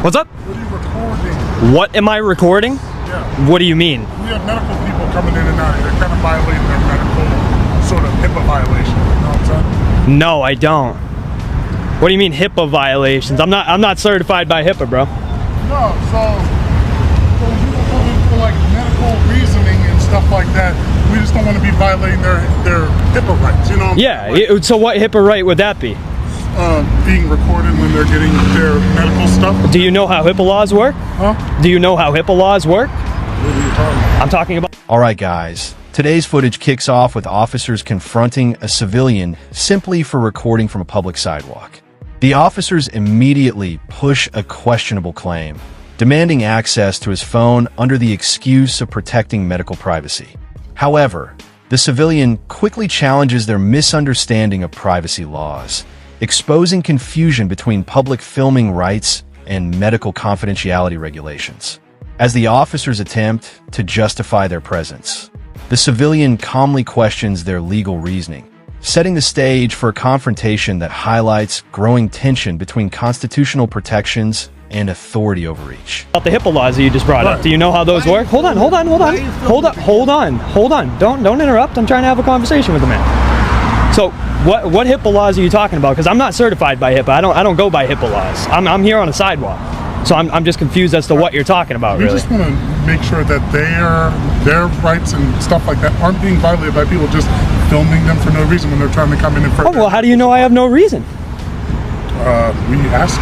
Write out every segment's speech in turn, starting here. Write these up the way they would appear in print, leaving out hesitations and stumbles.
What's up? What are you recording? What am I recording? Yeah. What do you mean? We have medical people coming in and out. They're kind of violating their medical sort of HIPAA violation. You know what I'm saying? No, I don't. What do you mean HIPAA violations? I'm not certified by HIPAA, bro. No, so you don't come in for like medical reasoning and stuff like that. We just don't want to be violating their HIPAA rights. You know what I'm saying? Yeah. So what HIPAA right would that be? Being recorded when they're getting their medical stuff. Do you know how HIPAA laws work? Huh? Do you know how HIPAA laws work? What are you talking about? I'm talking about... Alright guys, today's footage kicks off with officers confronting a civilian simply for recording from a public sidewalk. The officers immediately push a questionable claim, demanding access to his phone under the excuse of protecting medical privacy. However, the civilian quickly challenges their misunderstanding of privacy laws, exposing confusion between public filming rights and medical confidentiality regulations. As the officers attempt to justify their presence, the civilian calmly questions their legal reasoning, setting the stage for a confrontation that highlights growing tension between constitutional protections and authority overreach. About the HIPAA laws that you just brought up. Do you know how those work? Hold on. Hold on. Don't interrupt. I'm trying to have a conversation with the man. So what HIPAA laws are you talking about? Because I'm not certified by HIPAA. I don't go by HIPAA laws. I'm here on a sidewalk. So I'm just confused as to what you're talking about, really. We just want to make sure that their rights and stuff like that aren't being violated by people just filming them for no reason when they're trying to come in and... Oh, well, how do you know I have no reason? We asked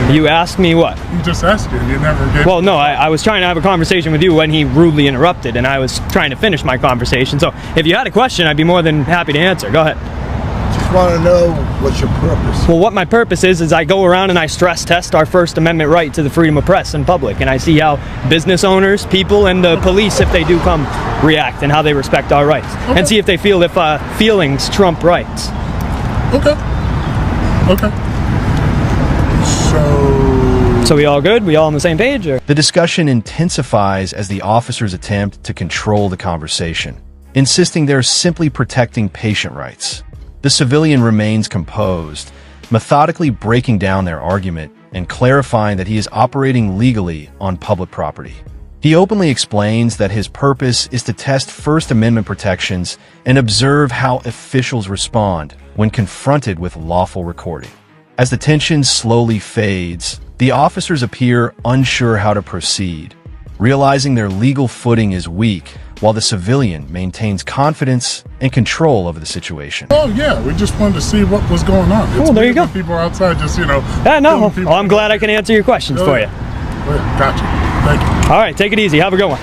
you. You asked me what? You just asked you and you never gave... Well, no, I was trying to have a conversation with you when he rudely interrupted, and I was trying to finish my conversation. So if you had a question, I'd be more than happy to answer. Go ahead. Just want to know what's your purpose. Well, what my purpose is I go around and I stress test our First Amendment right to the freedom of press in public, and I see how business owners, people, and the police, if they do come, react and how they respect our rights, and see if they feel if feelings trump rights. Okay. So we all good? We all on the same page? Or? The discussion intensifies as the officers attempt to control the conversation, insisting they're simply protecting patient rights. The civilian remains composed, methodically breaking down their argument and clarifying that he is operating legally on public property. He openly explains that his purpose is to test First Amendment protections and observe how officials respond when confronted with lawful recording. As the tension slowly fades, the officers appear unsure how to proceed, realizing their legal footing is weak while the civilian maintains confidence and control over the situation. Oh yeah, we just wanted to see what was going on. Oh, there you go. People are outside just, no. Well, I'm glad I can answer your questions for you. Gotcha. Thank you. All right, take it easy. Have a good one.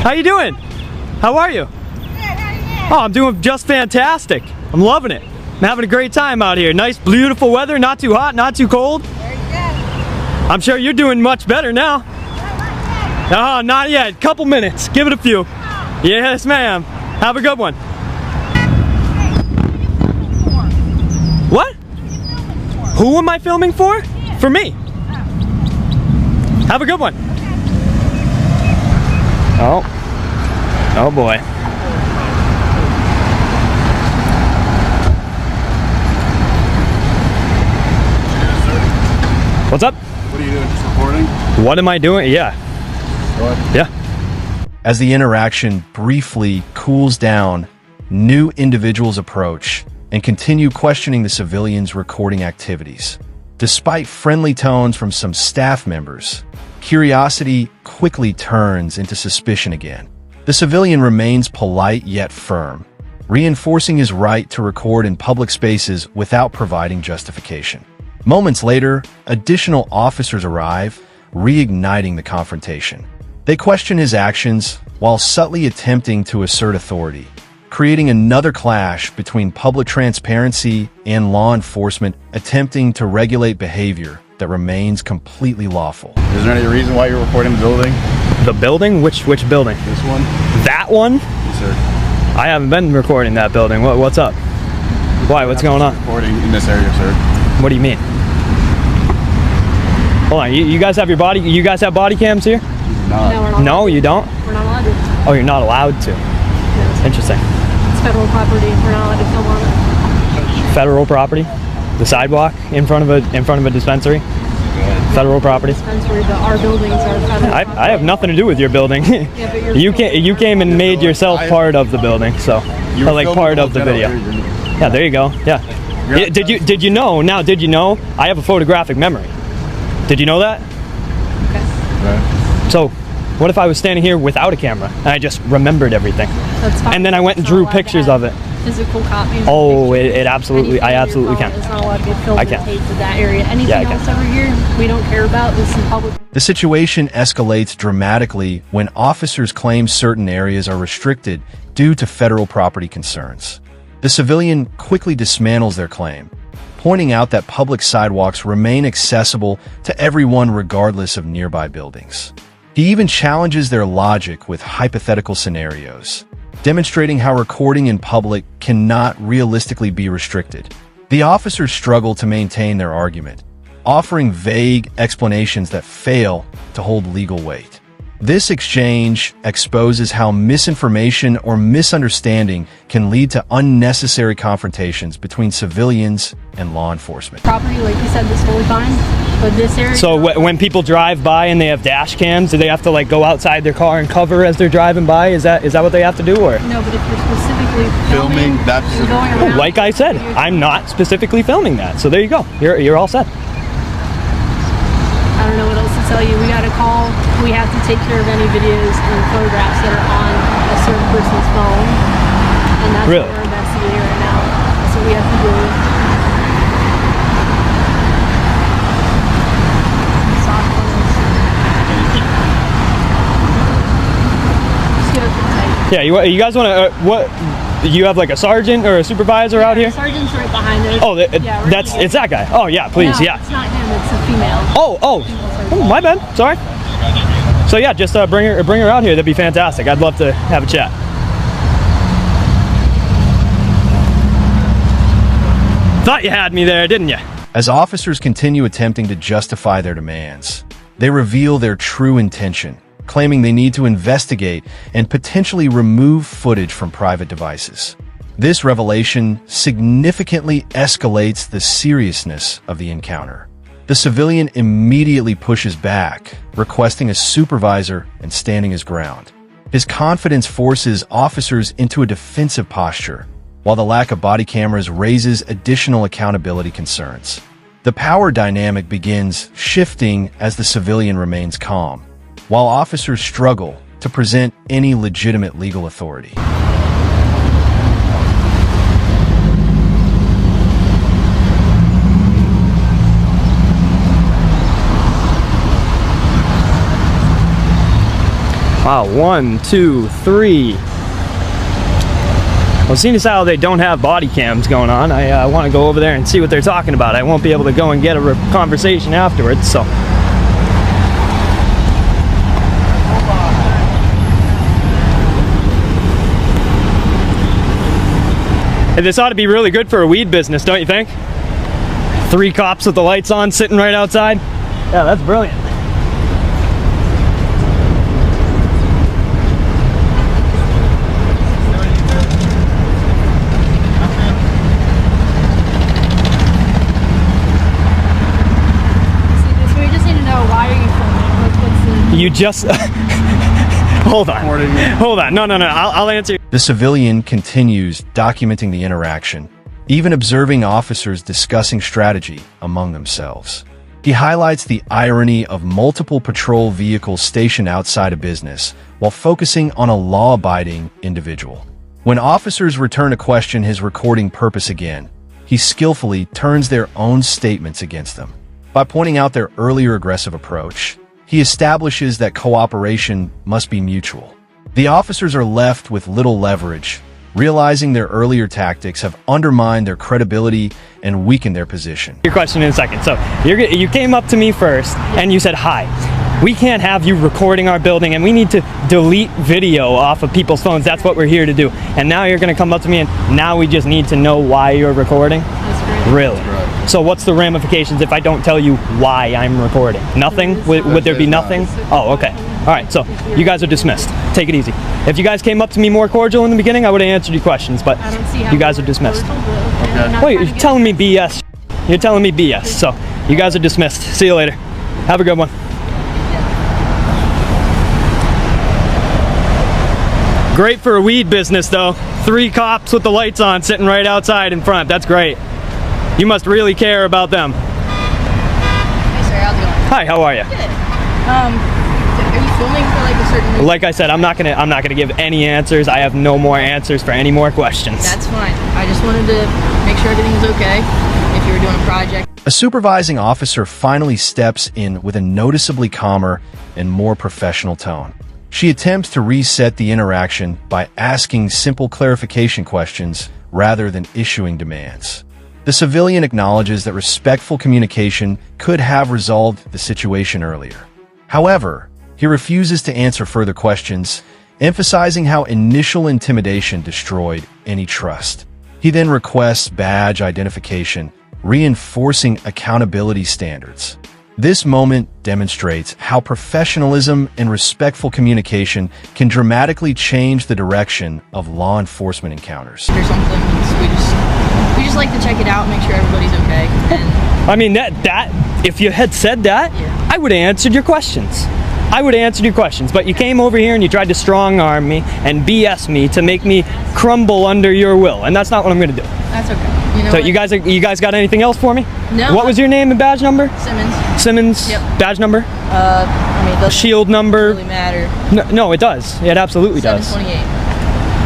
How you doing? How are you? Oh, I'm doing just fantastic. I'm loving it. I'm having a great time out here. Nice, beautiful weather. Not too hot, not too cold. I'm sure you're doing much better now. Oh, not yet. Couple minutes. Give it a few. Yes, ma'am. Have a good one. What? Who am I filming for? For me. Have a good one. Oh boy. What's up? What are you doing? Just recording? What am I doing? Yeah. What? Yeah. As the interaction briefly cools down, new individuals approach and continue questioning the civilians' recording activities. Despite friendly tones from some staff members, curiosity quickly turns into suspicion again. The civilian remains polite yet firm, reinforcing his right to record in public spaces without providing justification. Moments later, additional officers arrive, reigniting the confrontation. They question his actions while subtly attempting to assert authority, creating another clash between public transparency and law enforcement attempting to regulate behavior that remains completely lawful. Is there any reason why you're recording the building? The building? Which building? This one? That one? Yes, sir. I haven't been recording that building. What's up? Why? What's going on? Recording in this area, sir. What do you mean? Hold on. You guys have your body? You guys have body cams here? No, we're not. No, you don't? We're not allowed to. Oh, you're not allowed to. No. Interesting. It's federal property. We're not allowed to film on it. Federal property, the sidewalk in front of a dispensary. Federal property. Dispensary, but our buildings are federal. I have nothing to do with your building. Yeah, but you came and made yourself part of the building, so or like part of the video. Yeah, there you go. Yeah. Did you know? Now, did you know I have a photographic memory? Did you know that? Okay. So, what if I was standing here without a camera and I just remembered everything? That's fine. And then I went and drew pictures of it. Physical copies. Oh, it absolutely, I absolutely can. It's not allowed to be filmed I and can. taped to that area. Anything Yeah, I can. else over here, we don't care about. This is public. The situation escalates dramatically when officers claim certain areas are restricted due to federal property concerns. The civilian quickly dismantles their claim, pointing out that public sidewalks remain accessible to everyone regardless of nearby buildings. He even challenges their logic with hypothetical scenarios, demonstrating how recording in public cannot realistically be restricted. The officers struggle to maintain their argument, offering vague explanations that fail to hold legal weight. This exchange exposes how misinformation or misunderstanding can lead to unnecessary confrontations between civilians and law enforcement. Property, like you said, that's totally fine. But this area. So when people drive by and they have dash cams, do they have to like go outside their car and cover as they're driving by? Is that what they have to do, or? No, but if you're specifically Filming, that's and going around. Like I said, I'm not specifically filming that. So there you go. You're all set. I don't know what else to tell you. We got a call. We have to take care of any videos and photographs that are on a certain person's phone, and that's Really? what we're investigating right now. That's what we have to do. Just get up and tight. Yeah, you guys want to, what, you have like a sergeant or a supervisor out here? The sergeant's right behind us. Oh, yeah, we're that's, gonna it's that guy. Oh yeah, please, No, yeah. it's not him. It's a female. Oh, my bad, sorry. So yeah, just bring her out here, that'd be fantastic. I'd love to have a chat. Thought you had me there, didn't you? As officers continue attempting to justify their demands, they reveal their true intention, claiming they need to investigate and potentially remove footage from private devices. This revelation significantly escalates the seriousness of the encounter. The civilian immediately pushes back, requesting a supervisor and standing his ground. His confidence forces officers into a defensive posture, while the lack of body cameras raises additional accountability concerns. The power dynamic begins shifting as the civilian remains calm, while officers struggle to present any legitimate legal authority. Wow, 1, 2, 3. Well, seeing as how they don't have body cams going on, I want to go over there and see what they're talking about. I won't be able to go and get a conversation afterwards, so. Hey, this ought to be really good for a weed business, don't you think? 3 cops with the lights on sitting right outside. Yeah, that's brilliant. You just hold on. No. I'll answer. The civilian continues documenting the interaction, even observing officers discussing strategy among themselves. He highlights the irony of multiple patrol vehicles stationed outside a business while focusing on a law-abiding individual. When officers return to question his recording purpose again, he skillfully turns their own statements against them. By pointing out their earlier aggressive approach, he establishes that cooperation must be mutual. The officers are left with little leverage, realizing their earlier tactics have undermined their credibility and weakened their position. Your question in a second. So you came up to me first and you said, "Hi, we can't have you recording our building and we need to delete video off of people's phones. That's what we're here to do." And now you're going to come up to me and now we just need to know why you're recording? That's great. Really? So what's the ramifications if I don't tell you why I'm recording? Nothing? Would there be nothing? Oh, okay. All right, so you guys are dismissed. Take it easy. If you guys came up to me more cordial in the beginning, I would have answered your questions, but I don't see how you guys are we're dismissed. cordial, but I'm not Wait, trying you're to telling me BS. You're telling me BS. So you guys are dismissed. See you later. Have a good one. Great for a weed business, though. 3 cops with the lights on sitting right outside in front. That's great. You must really care about them. Hey sir, how's it going? Hi, how are you? Good. Are you filming for like a certain reason? Like I said, I'm not gonna give any answers. I have no more answers for any more questions. That's fine. I just wanted to make sure everything was okay. If you were doing a project. A supervising officer finally steps in with a noticeably calmer and more professional tone. She attempts to reset the interaction by asking simple clarification questions rather than issuing demands. The civilian acknowledges that respectful communication could have resolved the situation earlier. However, he refuses to answer further questions, emphasizing how initial intimidation destroyed any trust. He then requests badge identification, reinforcing accountability standards. This moment demonstrates how professionalism and respectful communication can dramatically change the direction of law enforcement encounters. Or something. We just like to check it out, make sure everybody's okay. And I mean, that if you had said that, Yeah. I would have answered your questions. I would have answered your questions, but you came over here and you tried to strong arm me and BS me to make me crumble under your will, and that's not what I'm going to do. that's okay. You know So what? you guys got anything else for me? No. What was your name and badge number? Simmons. Simmons. Yep. Badge number. I mean, it doesn't Shield number. really matter. No, it does. It absolutely does. 728.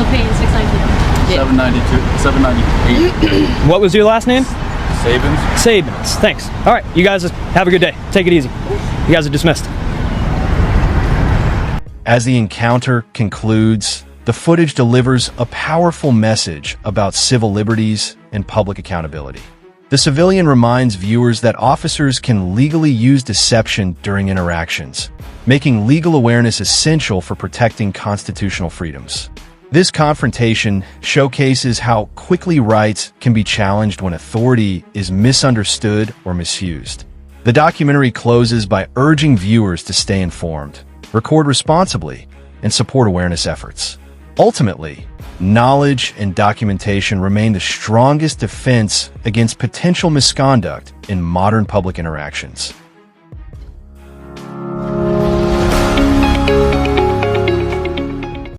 Located 692. 798. What was your last name? Sabins. Sabins. Thanks. All right, you guys have a good day. Take it easy. You guys are dismissed. As the encounter concludes, the footage delivers a powerful message about civil liberties and public accountability. The civilian reminds viewers that officers can legally use deception during interactions, making legal awareness essential for protecting constitutional freedoms. This confrontation showcases how quickly rights can be challenged when authority is misunderstood or misused. The documentary closes by urging viewers to stay informed, record responsibly, and support awareness efforts. Ultimately, knowledge and documentation remain the strongest defense against potential misconduct in modern public interactions.